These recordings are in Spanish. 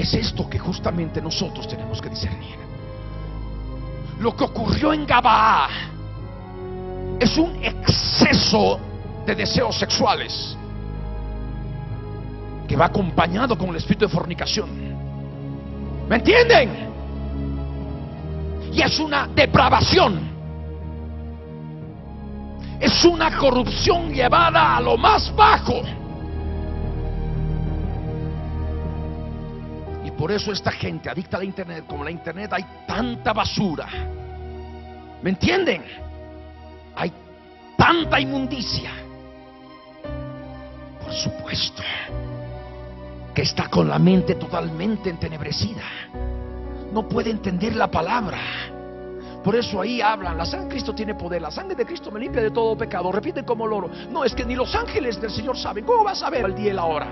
Y es esto que justamente nosotros tenemos que discernir. Lo que ocurrió en Gabaa es un exceso de deseos sexuales que va acompañado con el espíritu de fornicación. ¿Me entienden? Y es una depravación, es una corrupción llevada a lo más bajo. Y por eso esta gente adicta a la internet, como la internet hay tanta basura. ¿Me entienden? Hay tanta inmundicia. Por supuesto que está con la mente totalmente entenebrecida, no puede entender la palabra. Por eso ahí hablan: la sangre de Cristo tiene poder, la sangre de Cristo me limpia de todo pecado. Repiten como loro. No, es que ni los ángeles del Señor saben. ¿Cómo vas a saber el día y la hora?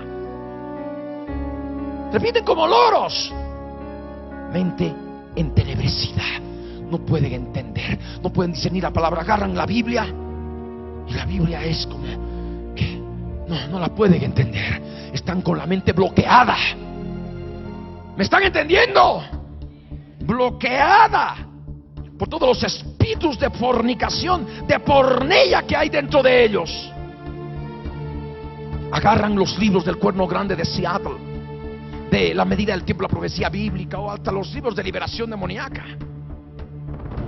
Repiten como loros. Mente entenebrecida, no pueden entender, no pueden discernir la palabra. Agarran la Biblia y la Biblia es como que no la pueden entender. Están con la mente bloqueada. ¿Me están entendiendo? Bloqueada por todos los espíritus de fornicación, de pornella que hay dentro de ellos. Agarran los libros del Cuerno Grande de Seattle, de La Medida del Tiempo, la profecía bíblica, o hasta los libros de liberación demoníaca,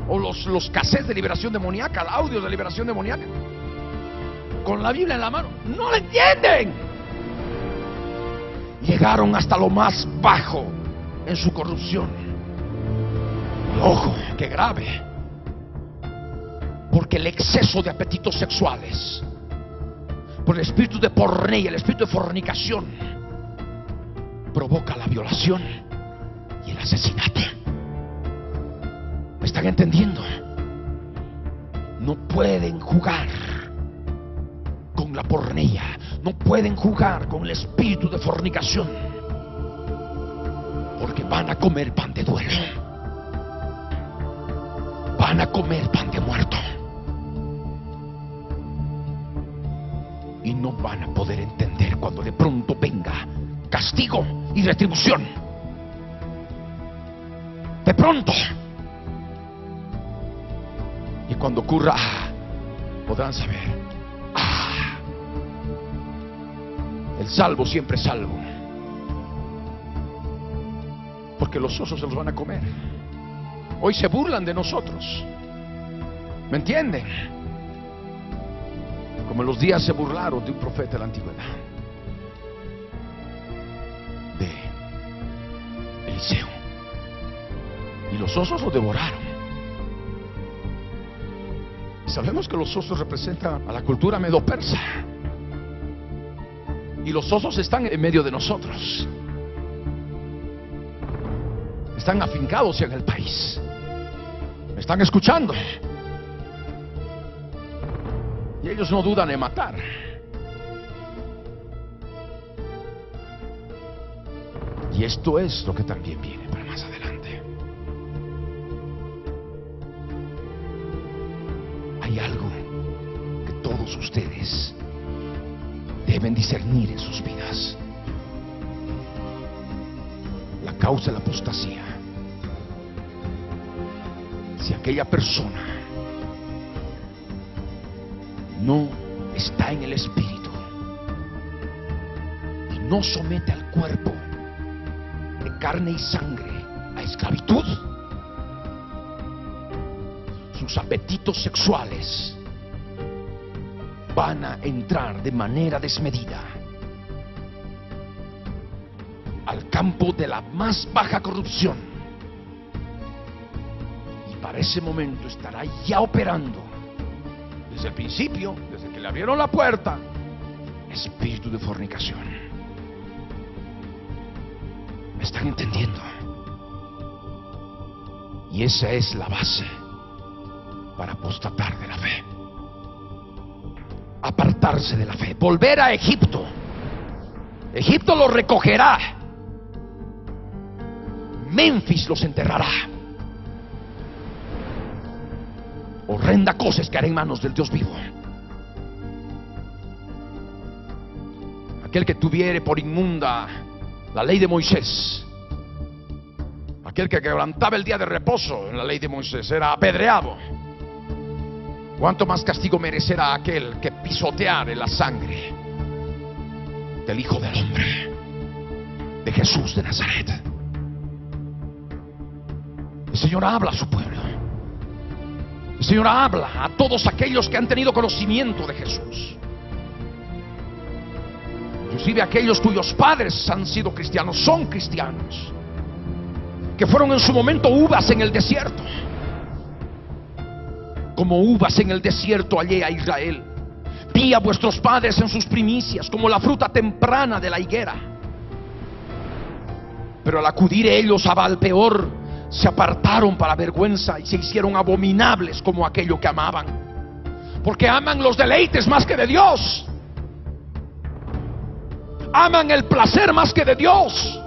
o los cassettes de liberación demoníaca, audios de liberación demoníaca, con la Biblia en la mano. No la entienden. Llegaron hasta lo más bajo en su corrupción. Y ojo, qué grave, porque el exceso de apetitos sexuales, por el espíritu de pornea, el espíritu de fornicación, provoca la violación y el asesinato. ¿Me están entendiendo? No pueden jugar con la pornea, no pueden jugar con el espíritu de fornicación, porque van a comer pan de duelo, van a comer pan de muerto, y no van a poder entender cuando de pronto venga castigo y retribución. De pronto. Y cuando ocurra, podrán saber: el salvo siempre es salvo, porque los osos se los van a comer. Hoy se burlan de nosotros, ¿me entienden? Como en los días se burlaron de un profeta de la antigüedad, de Eliseo, y los osos lo devoraron. Y sabemos que los osos representan a la cultura medo-persa, y los osos están en medio de nosotros, están afincados en el país. ¿Me están escuchando? Y ellos no dudan en matar. Y esto es lo que también viene para más adelante. Hay algo que todos ustedes deben discernir en sus vidas: la causa de la apostasía. Si aquella persona no está en el espíritu y no somete al cuerpo de carne y sangre a esclavitud, sus apetitos sexuales van a entrar de manera desmedida al campo de la más baja corrupción, y para ese momento estará ya operando desde el principio, desde que le abrieron la puerta, espíritu de fornicación. ¿Me están entendiendo? Y esa es la base para apostatar de la fe, apartarse de la fe, volver a Egipto. Egipto los recogerá, Memphis los enterrará. Horrenda cosa es que hará en manos del Dios vivo. Aquel que tuviere por inmunda la ley de Moisés Aquel que quebrantaba el día de reposo en la ley de Moisés era apedreado. ¿Cuánto más castigo merecerá aquel que pisoteare la sangre del Hijo del Hombre, de Jesús de Nazaret? El Señor habla a su pueblo. El Señor habla a todos aquellos que han tenido conocimiento de Jesús, inclusive aquellos cuyos padres han sido cristianos, son cristianos, que fueron en su momento uvas en el desierto, como uvas en el desierto hallé a Israel. Vi a vuestros padres en sus primicias, como la fruta temprana de la higuera. Pero al acudir ellos a Baal-peor, se apartaron para vergüenza y se hicieron abominables como aquello que amaban, porque aman los deleites más que de Dios, aman el placer más que de Dios.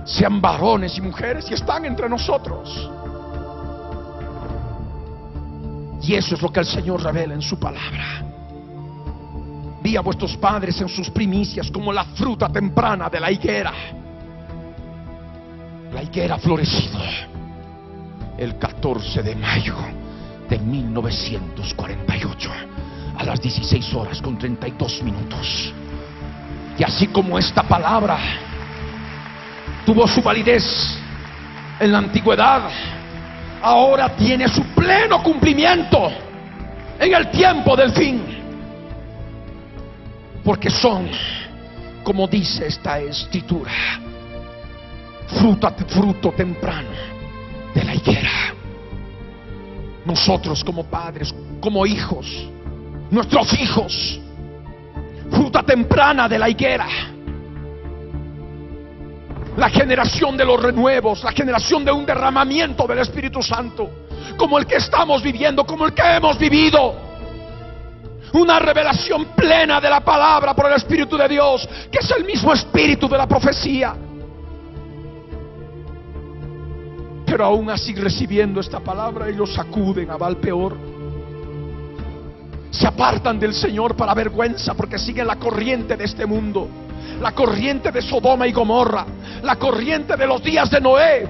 Sean varones y mujeres y están entre nosotros. Y eso es lo que el Señor revela en su palabra. Vi a vuestros padres en sus primicias, como la fruta temprana de la higuera. La higuera ha florecido el 14 de mayo de 1948 a las 16:32. Y así como esta palabra tuvo su validez en la antigüedad, ahora tiene su pleno cumplimiento en el tiempo del fin. Porque son, como dice esta escritura, fruto temprano de la higuera. Nosotros como padres, como hijos, nuestros hijos, fruta temprana de la higuera. La generación de los renuevos, la generación de un derramamiento del Espíritu Santo, como el que estamos viviendo, como el que hemos vivido. Una revelación plena de la palabra por el Espíritu de Dios, que es el mismo Espíritu de la profecía. Pero aún así, recibiendo esta palabra, ellos acuden a Baal-peor. Se apartan del Señor para vergüenza, porque siguen la corriente de este mundo, la corriente de Sodoma y Gomorra, la corriente de los días de Noé.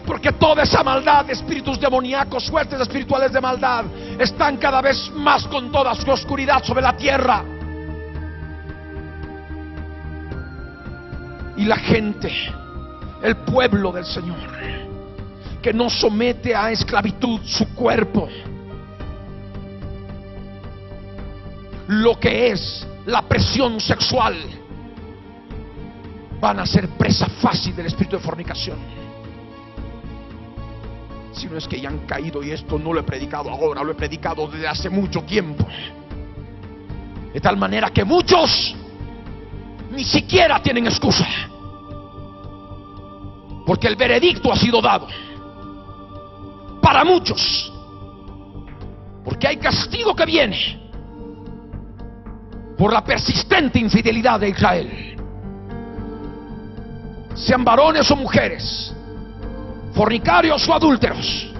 Porque toda esa maldad de espíritus demoníacos, huestes espirituales de maldad, están cada vez más con toda su oscuridad sobre la tierra. Y la gente, el pueblo del Señor, que no somete a esclavitud su cuerpo, lo que es la presión sexual, van a ser presa fácil del espíritu de fornicación. Si no es que ya han caído, y esto no lo he predicado ahora, lo he predicado desde hace mucho tiempo, de tal manera que muchos ni siquiera tienen excusa, porque el veredicto ha sido dado para muchos, porque hay castigo que viene por la persistente infidelidad de Israel. Sean varones o mujeres, fornicarios o adúlteros,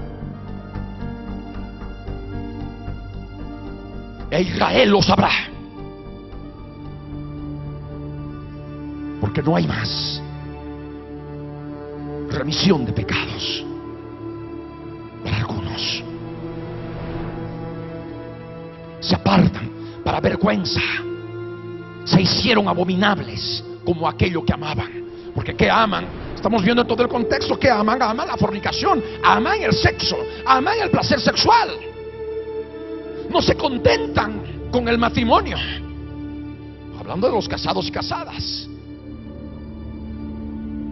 e Israel lo sabrá, porque no hay más remisión de pecados para algunos. Se apartan para vergüenza, se hicieron abominables como aquello que amaban. Porque ¿qué aman? Estamos viendo en todo el contexto que aman. Aman la fornicación, aman el sexo, aman el placer sexual. No se contentan con el matrimonio, hablando de los casados y casadas,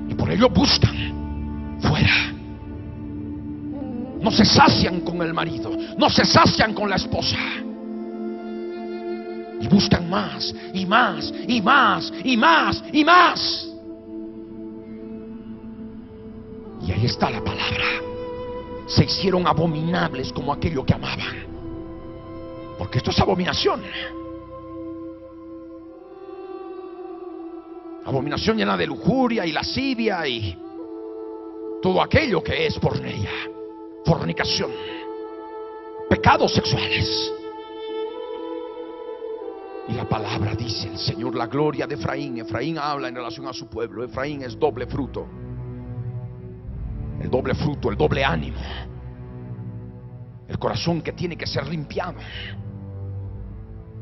y por ello buscan fuera. No se sacian con el marido, no se sacian con la esposa, y buscan más y más y más y más y más. Y ahí está la palabra: se hicieron abominables como aquello que amaban. Porque esto es abominación. Abominación llena de lujuria y lascivia y todo aquello que es porneia, fornicación, pecados sexuales. Y la palabra dice el Señor, la gloria de Efraín. Efraín habla en relación a su pueblo. Efraín es doble fruto. El doble fruto, el doble ánimo. El corazón que tiene que ser limpiado.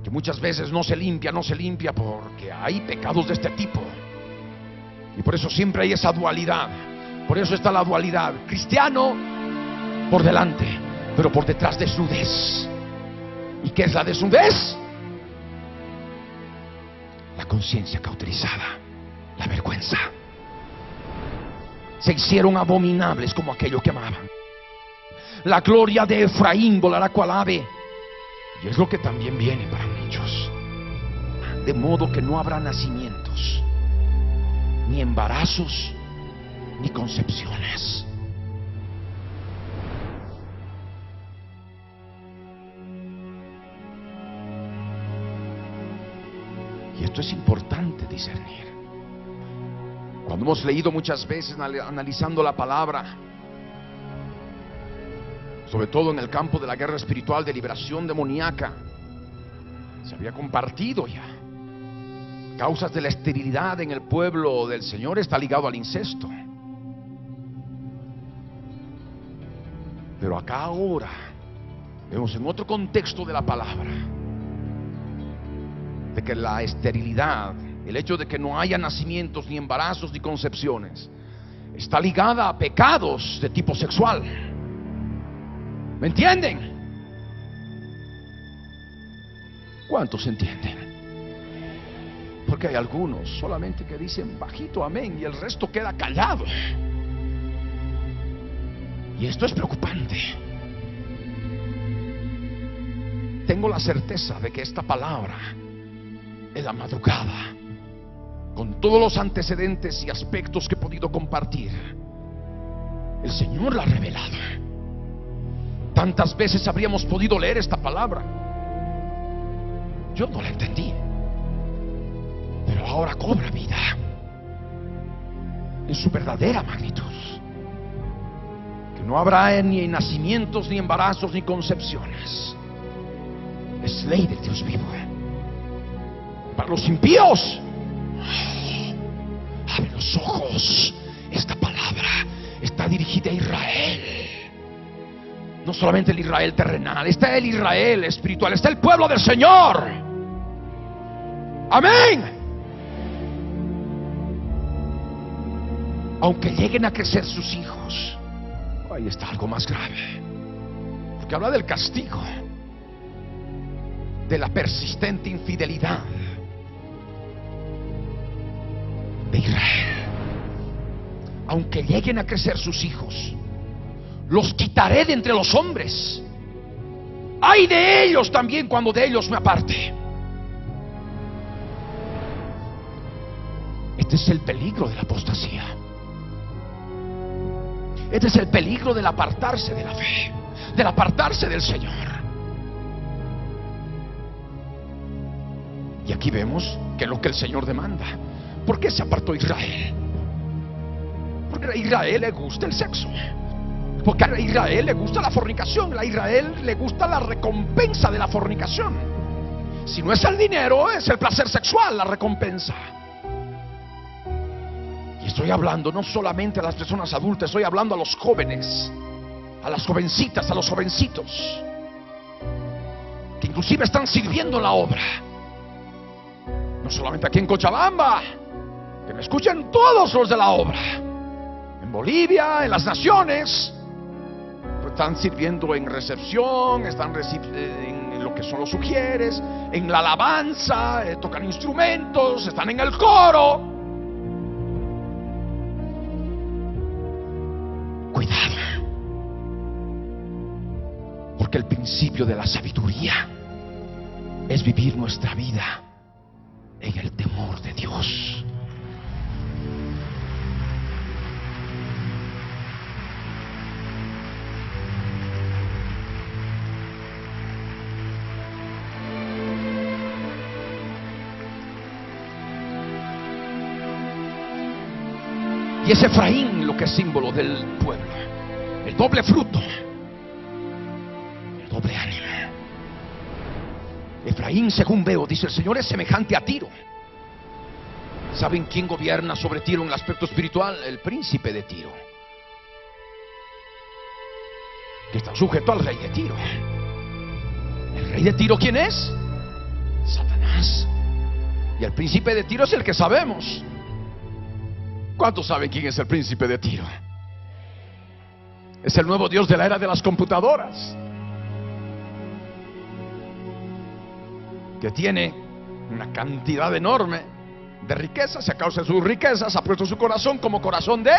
Que muchas veces no se limpia porque hay pecados de este tipo. Y por eso siempre hay esa dualidad. Por eso está la dualidad. Cristiano por delante, pero por detrás desnudez. ¿Y qué es la desnudez? La conciencia cauterizada, la vergüenza. Se hicieron abominables como aquello que amaban. La gloria de Efraín volará cual ave. Y es lo que también viene para muchos. De modo que no habrá nacimientos, ni embarazos, ni concepciones. Y esto es importante discernir. Cuando hemos leído muchas veces analizando la palabra, sobre todo en el campo de la guerra espiritual, de liberación demoníaca, se había compartido ya. Causas de la esterilidad en el pueblo del Señor está ligado al incesto. Pero acá ahora vemos en otro contexto de la palabra de que la esterilidad, el hecho de que no haya nacimientos, ni embarazos, ni concepciones, está ligada a pecados de tipo sexual. ¿Me entienden? ¿Cuántos entienden? Porque hay algunos solamente que dicen bajito amén y el resto queda callado. Y esto es preocupante. Tengo la certeza de que esta palabra, en la madrugada, con todos los antecedentes y aspectos que he podido compartir, el Señor la ha revelado. Tantas veces habríamos podido leer esta palabra, yo no la entendí, pero ahora cobra vida en su verdadera magnitud. Que no habrá ni nacimientos, ni embarazos, ni concepciones. Es ley del Dios vivo. Para los impíos, abre los ojos. Esta palabra está dirigida a Israel. No solamente el Israel terrenal, está el Israel espiritual, está el pueblo del Señor. Amén. Aunque lleguen a crecer sus hijos, ahí está algo más grave, porque habla del castigo, de la persistente infidelidad de Israel. Aunque lleguen a crecer sus hijos, los quitaré de entre los hombres. Ay de ellos también cuando de ellos me aparte. Este es el peligro de la apostasía. Este es el peligro del apartarse de la fe, del apartarse del Señor. Y aquí vemos que es lo que el Señor demanda. ¿Por qué se apartó Israel? Porque a Israel le gusta el sexo, porque a Israel le gusta la fornicación, a Israel le gusta la recompensa de la fornicación. Si no es el dinero, es el placer sexual la recompensa. Y estoy hablando no solamente a las personas adultas, estoy hablando a los jóvenes, a las jovencitas, a los jovencitos, que inclusive están sirviendo la obra. No solamente aquí en Cochabamba, que me escuchen todos los de la obra, en Bolivia, en las naciones, están sirviendo en recepción, están en lo que son los sugieres, en la alabanza, tocan instrumentos, están en el coro. Cuidado, porque el principio de la sabiduría es vivir nuestra vida en el temor de Dios. Y es Efraín lo que es símbolo del pueblo, el doble fruto, el doble ánimo. Efraín Efraín, según veo, dice el Señor, es semejante a Tiro. ¿Saben quién gobierna sobre Tiro en el aspecto espiritual? El príncipe de Tiro, que está sujeto al rey de Tiro. ¿El rey de Tiro quién es? Satanás. Y el príncipe de Tiro es el que sabemos. ¿Cuántos saben quién es el príncipe de Tiro? Es el nuevo Dios de la era de las computadoras, que tiene una cantidad enorme de riquezas. A causa de sus riquezas ha puesto su corazón como corazón de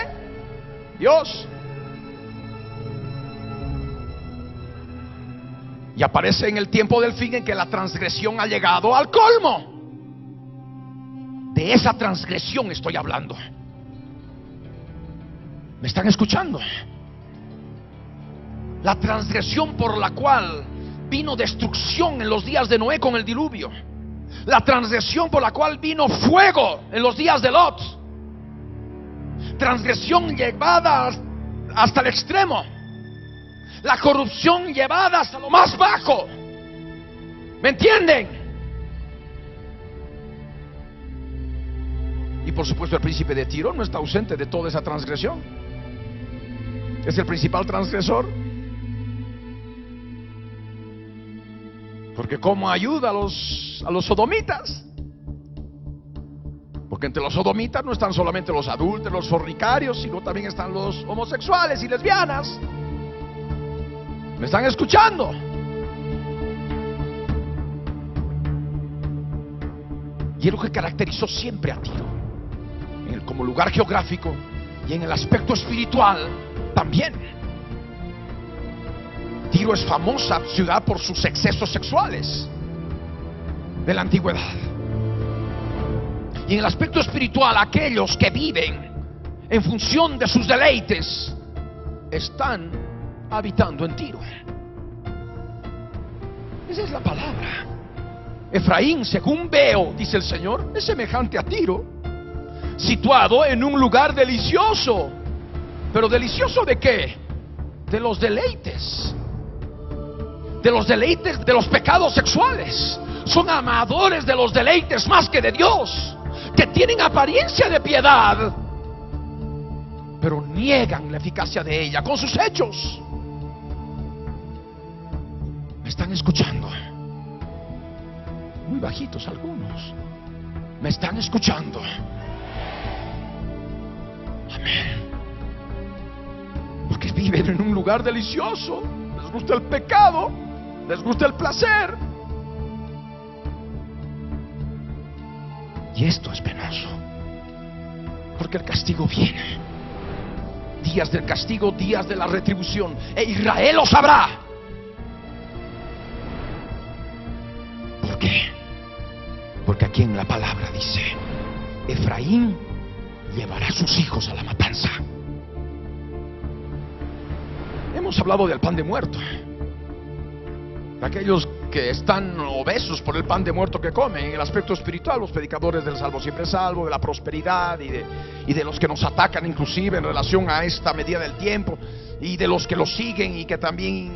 Dios. Y aparece en el tiempo del fin, en que la transgresión ha llegado al colmo. De esa transgresión estoy hablando. ¿Me están escuchando? La transgresión por la cual vino destrucción en los días de Noé con el diluvio. La transgresión por la cual vino fuego en los días de Lot. Transgresión llevada hasta el extremo. La corrupción llevada hasta lo más bajo. ¿Me entienden? Y por supuesto el príncipe de Tiro no está ausente de toda esa transgresión. Es el principal transgresor. Porque ¿cómo ayuda a los sodomitas? Porque entre los sodomitas no están solamente los adúlteros, los fornicarios, sino también están los homosexuales y lesbianas. ¿Me están escuchando? Y es lo que caracterizó siempre a Tiro, como lugar geográfico y en el aspecto espiritual también. Tiro es famosa ciudad por sus excesos sexuales de la antigüedad. Y en el aspecto espiritual, aquellos que viven en función de sus deleites están habitando en Tiro. Esa es la palabra. Efraín, según veo, dice el Señor, es semejante a Tiro, situado en un lugar delicioso. ¿Pero delicioso de qué? De los deleites. De los deleites de los pecados sexuales. Son amadores de los deleites más que de Dios, que tienen apariencia de piedad, pero niegan la eficacia de ella con sus hechos. ¿Me están escuchando? Muy bajitos algunos. ¿Me están escuchando? Amén. Porque viven en un lugar delicioso. Les gusta el pecado, les gusta el placer. Y esto es penoso, porque el castigo viene. Días del castigo, días de la retribución. E Israel lo sabrá. ¿Por qué? Porque aquí en la palabra dice: Efraín llevará a sus hijos a la matanza. Hemos hablado del pan de muerto, de aquellos que están obesos por el pan de muerto que comen. En el aspecto espiritual, los predicadores del salvo siempre salvo, de la prosperidad y de los que nos atacan inclusive en relación a esta medida del tiempo, y de los que lo siguen y que también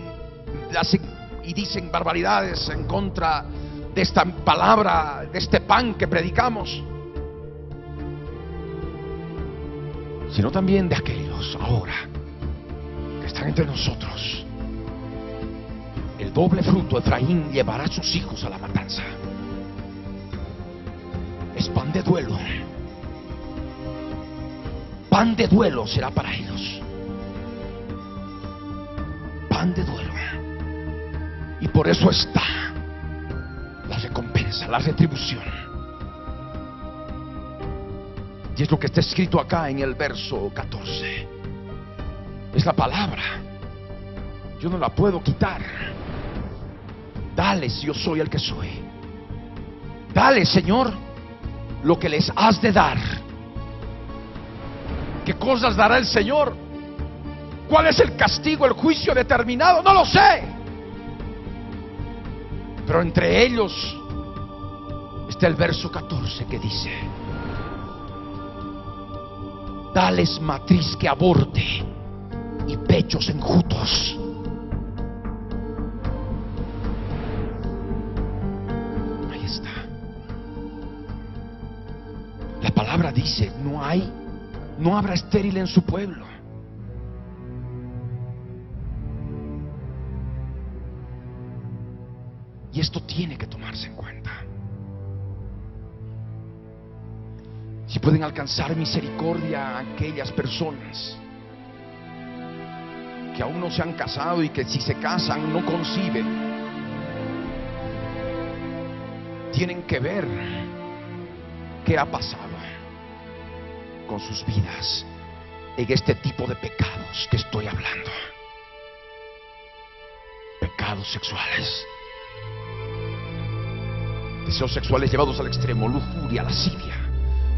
hacen y dicen barbaridades en contra de esta palabra, de este pan que predicamos, sino también de aquellos ahora que están entre nosotros. El doble fruto, Efraín llevará a sus hijos a la matanza. Es pan de duelo. Pan de duelo será para ellos. Pan de duelo. Y por eso está la recompensa, la retribución. Y es lo que está escrito acá en el verso 14. Es la palabra. Yo no la puedo quitar. Dales, yo soy el que soy. Dale, Señor, lo que les has de dar. ¿Qué cosas dará el Señor? ¿Cuál es el castigo, el juicio determinado? No lo sé. Pero entre ellos está el verso 14 que dice: dales matriz que aborte y pechos enjutos. palabra dice: no habrá estéril en su pueblo. Y esto tiene que tomarse en cuenta. Si pueden alcanzar misericordia a aquellas personas que aún no se han casado y que si se casan no conciben, tienen que ver qué ha pasado con sus vidas en este tipo de pecados que estoy hablando. Pecados sexuales, deseos sexuales llevados al extremo, lujuria, lascivia,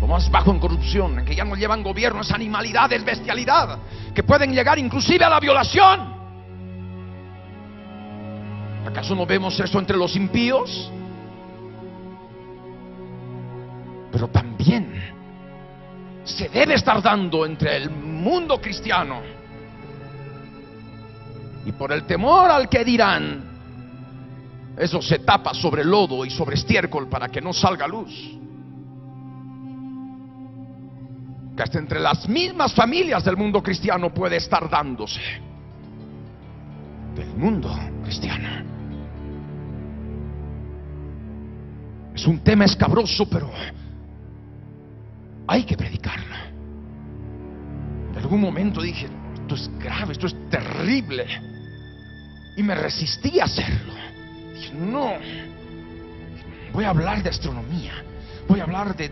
lo más bajo en corrupción, en que ya no llevan gobierno, es animalidad, es bestialidad, que pueden llegar inclusive a la violación. ¿Acaso no vemos eso entre los impíos? Pero también se debe estar dando entre el mundo cristiano. Y por el temor al que dirán, eso se tapa sobre lodo y sobre estiércol para que no salga luz. Que hasta entre las mismas familias del mundo cristiano puede estar dándose. Del mundo cristiano. Es un tema escabroso, pero hay que predicarlo. En algún momento dije: esto es grave, esto es terrible, y me resistí a hacerlo. Dije: no, voy a hablar de astronomía, voy a hablar de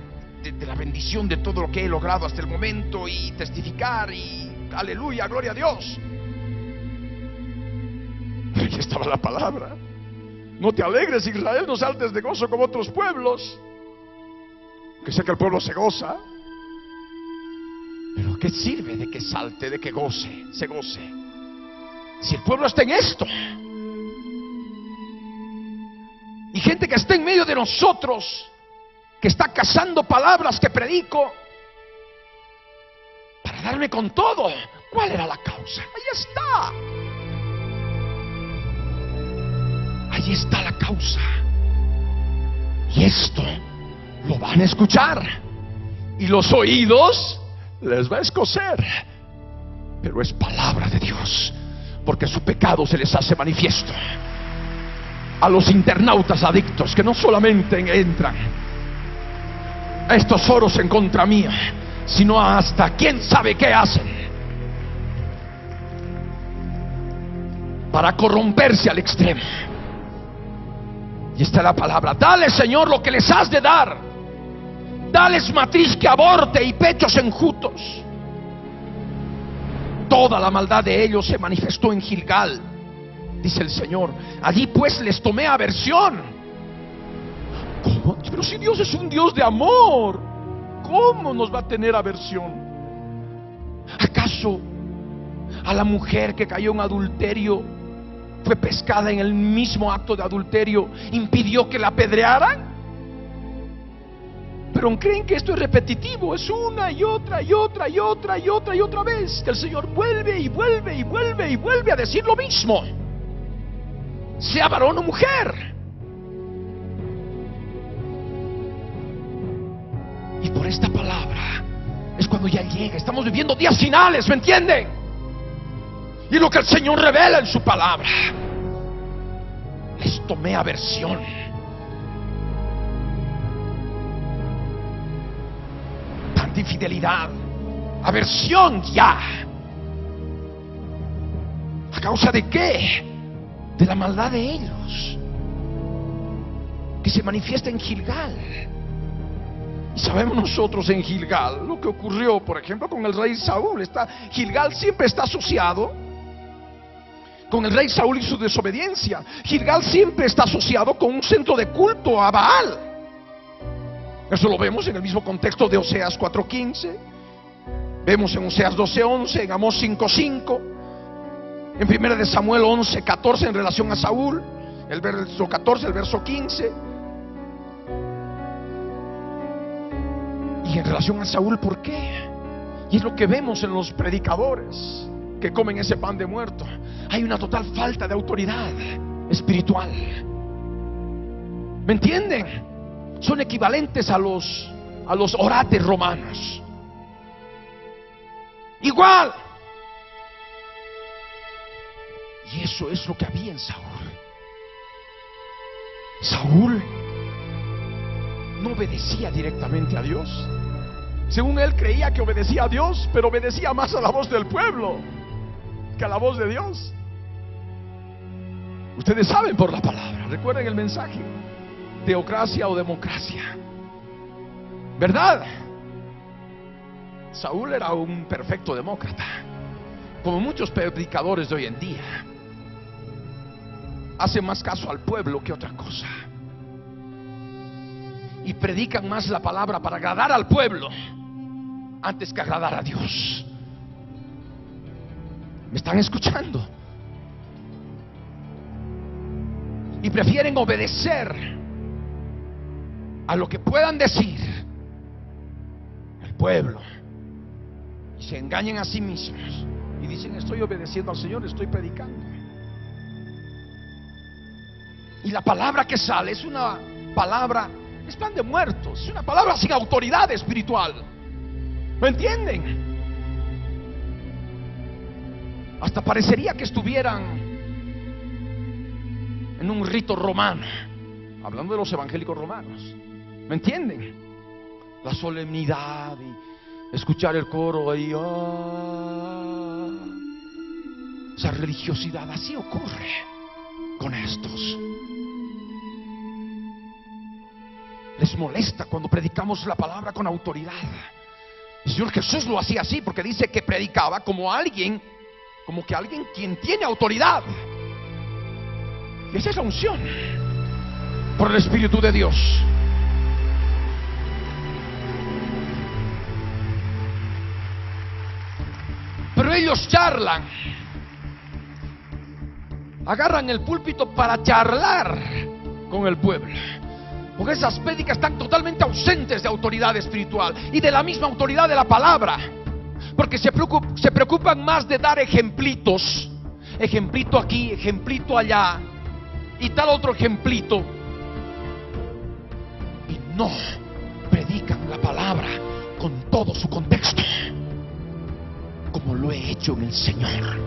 la bendición de todo lo que he logrado hasta el momento y testificar y aleluya, gloria a Dios. Pero ahí estaba la palabra: no te alegres, Israel, no saltes de gozo como otros pueblos. Que sé que el pueblo se goza, pero ¿qué sirve de que salte, de que se goce, si el pueblo está en esto? Y gente que está en medio de nosotros, que está cazando palabras que predico para darme con todo. ¿Cuál era la causa? Ahí está la causa. Y esto lo van a escuchar, y los oídos les va a escocer, pero es palabra de Dios, porque su pecado se les hace manifiesto. A los internautas adictos que no solamente entran a estos foros en contra mía, sino hasta quién sabe qué hacen para corromperse al extremo. Y está la palabra: dale, Señor, lo que les has de dar. Dales matriz que aborte y pechos enjutos. Toda la maldad de ellos se manifestó en Gilgal, dice el Señor. Allí pues les tomé aversión. ¿Cómo? Pero si Dios es un Dios de amor, ¿cómo nos va a tener aversión? ¿Acaso a la mujer que cayó en adulterio, fue pescada en el mismo acto de adulterio, impidió que la apedrearan? Pero creen que esto es repetitivo, es una y otra y otra y otra y otra y otra vez que el Señor vuelve y vuelve y vuelve y vuelve a decir lo mismo, sea varón o mujer. Y por esta palabra es cuando ya llega. Estamos viviendo días finales, ¿me entienden? Y lo que el Señor revela en su palabra: les tomé aversión. Tanta infidelidad, aversión ya. ¿A causa de qué? De la maldad de ellos, que se manifiesta en Gilgal. Y sabemos nosotros en Gilgal lo que ocurrió, por ejemplo, con el rey Saúl. Gilgal siempre está asociado con el rey Saúl y su desobediencia. Gilgal siempre está asociado con un centro de culto a Baal. Eso lo vemos en el mismo contexto de Oseas 4:15. Vemos en Oseas 12:11, en Amós 5:5, en 1 de Samuel 11:14 en relación a Saúl, el verso 14, el verso 15. Y en relación a Saúl, ¿por qué? Y es lo que vemos en los predicadores que comen ese pan de muerto. Hay una total falta de autoridad espiritual. ¿Me entienden? Son equivalentes a los a los orates romanos. Igual. Y eso es lo que había en Saúl. Saúl no obedecía directamente a Dios. Según él creía que obedecía a Dios, pero obedecía más a la voz del pueblo que a la voz de Dios. Ustedes saben por la palabra, recuerden el mensaje: teocracia o democracia, ¿verdad? Saúl era un perfecto demócrata, como muchos predicadores de hoy en día. Hacen más caso al pueblo que otra cosa, y predican más la palabra para agradar al pueblo antes que agradar a Dios. ¿Me están escuchando? Y prefieren obedecer a lo que puedan decir el pueblo, y se engañan a sí mismos y dicen: estoy obedeciendo al Señor, estoy predicando. Y la palabra que sale es una palabra, es pan de muertos, es una palabra sin autoridad espiritual. ¿Me entienden? Hasta parecería que estuvieran en un rito romano, hablando de los evangélicos romanos. ¿Me entienden? La solemnidad y escuchar el coro ahí, esa religiosidad. Así ocurre con estos. Les molesta cuando predicamos la palabra con autoridad. El Señor Jesús lo hacía así, porque dice que predicaba como alguien, como que alguien quien tiene autoridad. Y esa es la unción por el Espíritu de Dios. Pero ellos charlan, agarran el púlpito para charlar con el pueblo, porque esas prédicas están totalmente ausentes de autoridad espiritual y de la misma autoridad de la palabra, porque se preocupan más de dar ejemplitos, ejemplito aquí, ejemplito allá y tal otro ejemplito, y no predican la palabra con todo su contexto, como lo he hecho en el Señor,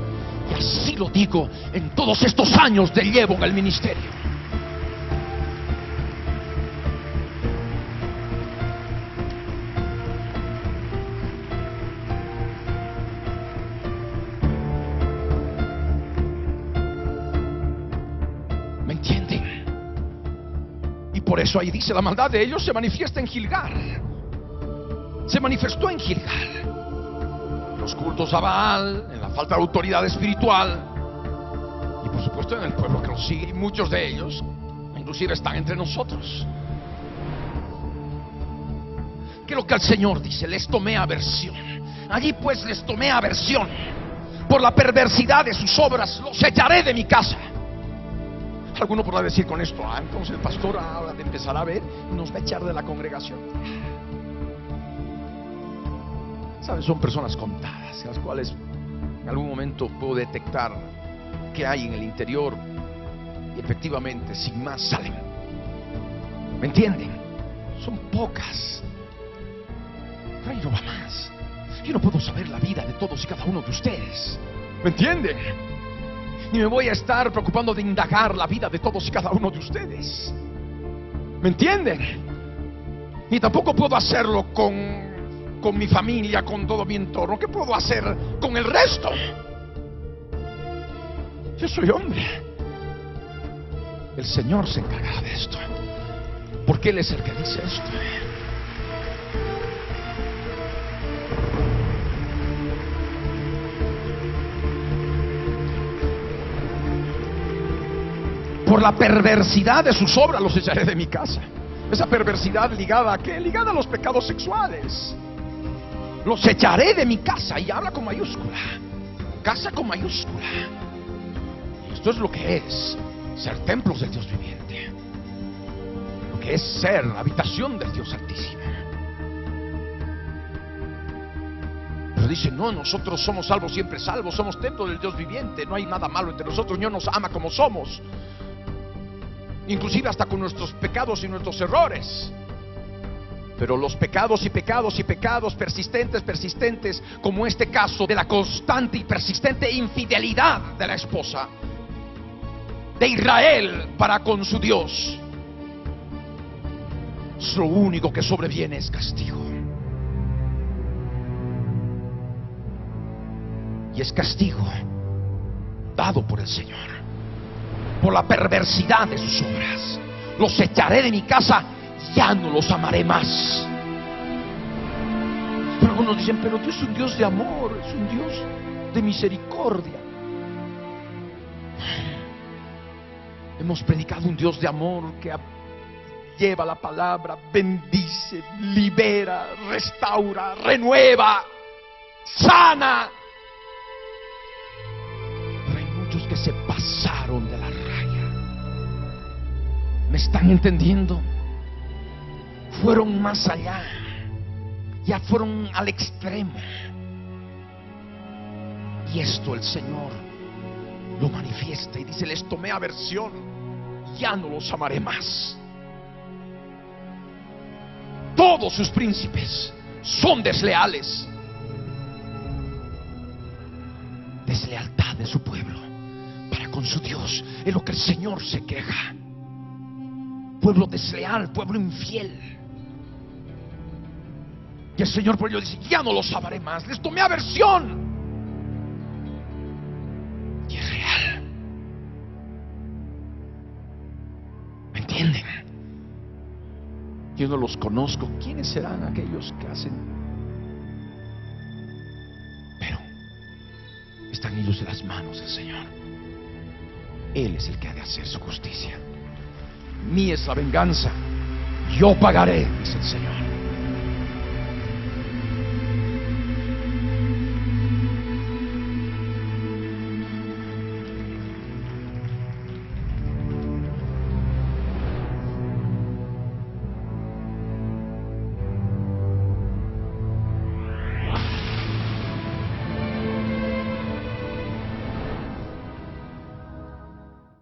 y así lo digo en todos estos años de llevo en el ministerio. ¿Me entienden? Y por eso ahí dice: la maldad de ellos se manifiesta en Gilgal. Se manifestó en Gilgal. Los cultos a Baal, en la falta de autoridad espiritual, y por supuesto en el pueblo que los sigue, y muchos de ellos inclusive están entre nosotros. ¿Qué es lo que el Señor dice? Les tomé aversión. Allí pues les tomé aversión. Por la perversidad de sus obras los echaré de mi casa. Alguno podrá decir con esto: entonces el pastor ahora te empezará a ver y nos va a echar de la congregación. ¿Saben? Son personas contadas, las cuales en algún momento puedo detectar que hay en el interior, y efectivamente sin más salen. ¿Me entienden? Son pocas, pero ahí no va más. Yo no puedo saber la vida de todos y cada uno de ustedes. ¿Me entienden? Ni me voy a estar preocupando de indagar la vida de todos y cada uno de ustedes. ¿Me entienden? Ni tampoco puedo hacerlo con mi familia, con todo mi entorno. ¿Qué puedo hacer con el resto? Yo soy hombre. El Señor se encargará de esto, porque Él es el que dice esto. Por la perversidad de sus obras los echaré de mi casa. Esa perversidad ligada a ¿qué? Ligada a los pecados sexuales. Los echaré de mi casa, y habla con mayúscula, casa con mayúscula. Y esto es lo que es ser templos del Dios viviente, lo que es ser la habitación del Dios Altísimo. Pero dice: no, nosotros somos salvos, siempre salvos, somos templos del Dios viviente, no hay nada malo entre nosotros, Dios nos ama como somos, inclusive hasta con nuestros pecados y nuestros errores. Pero los pecados y pecados y pecados persistentes, como este caso de la constante y persistente infidelidad de la esposa de Israel para con su Dios, lo único que sobreviene es castigo. Y es castigo dado por el Señor por la perversidad de sus obras. Los echaré de mi casa, ya no los amaré más. Pero algunos dicen, pero Dios es un Dios de amor, es un Dios de misericordia. Hemos predicado un Dios de amor que lleva la palabra, bendice, libera, restaura, renueva, sana. Pero hay muchos que se pasaron de la raya. ¿Me están entendiendo? Fueron más allá, ya fueron al extremo. Y esto el Señor lo manifiesta y dice: les tomé aversión, ya no los amaré más. Todos sus príncipes son desleales. Deslealtad de su pueblo para con su Dios es lo que el Señor se queja. Pueblo desleal, pueblo infiel. Y el Señor por ello dice: ya no los amaré más, les tomé aversión. Y es real. ¿Me entienden? Yo no los conozco. ¿Quiénes serán aquellos que hacen? Pero están ellos en las manos del Señor. Él es el que ha de hacer su justicia. Mía es la venganza, yo pagaré, dice el Señor.